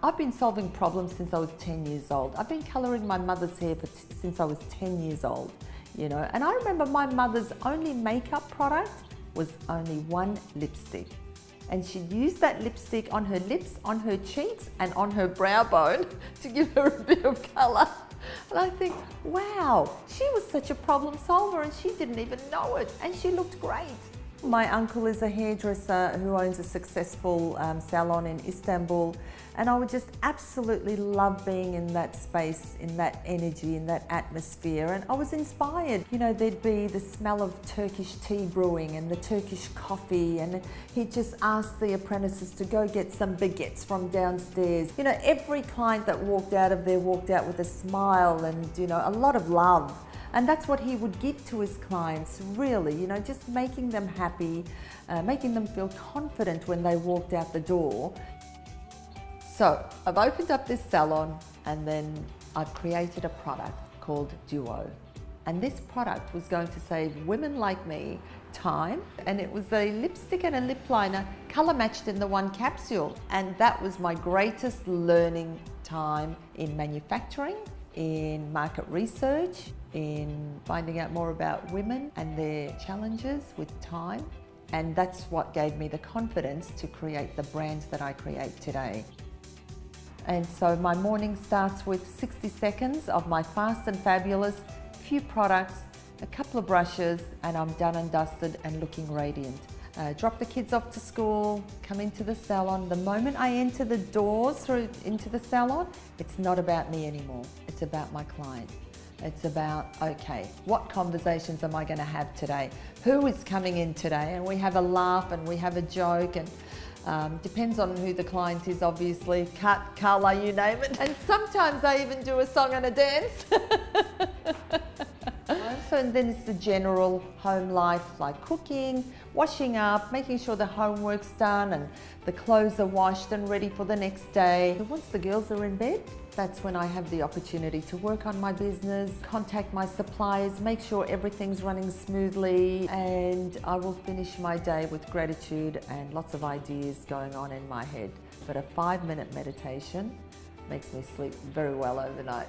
I've been solving problems since I was 10 years old. I've been colouring my mother's hair since I was 10 years old, you know. And I remember my mother's only makeup product was only one lipstick. And she'd use that lipstick on her lips, on her cheeks, and on her brow bone to give her a bit of colour. And I think, wow, she was such a problem solver and she didn't even know it. And she looked great. My uncle is a hairdresser who owns a successful salon in Istanbul, and I would just absolutely love being in that space, in that energy, in that atmosphere, and I was inspired. You know, there'd be the smell of Turkish tea brewing and the Turkish coffee, and he'd just ask the apprentices to go get some baguettes from downstairs. You know, every client that walked out of there walked out with a smile and, you know, a lot of love. And that's what he would give to his clients, really, you know, just making them happy, making them feel confident when they walked out the door. So I've opened up this salon and then I've created a product called Duo. And this product was going to save women like me time. And it was a lipstick and a lip liner colour matched in the one capsule. And that was my greatest learning time in manufacturing, in market research, in finding out more about women and their challenges with time. And that's what gave me the confidence to create the brands that I create today. And so my morning starts with 60 seconds of my fast and fabulous, few products, a couple of brushes, and I'm done and dusted and looking radiant. Drop the kids off to school, come into the salon. The moment I enter the doors into the salon, it's not about me anymore. It's about my client. It's about, okay, what conversations am I going to have today? Who is coming in today? And we have a laugh and we have a joke, and depends on who the client is, obviously, cut, colour, you name it. And sometimes I even do a song and a dance. So and then it's the general home life, like cooking, washing up, making sure the homework's done and the clothes are washed and ready for the next day. And once the girls are in bed, that's when I have the opportunity to work on my business, contact my suppliers, make sure everything's running smoothly, and I will finish my day with gratitude and lots of ideas going on in my head. But a 5-minute meditation makes me sleep very well overnight.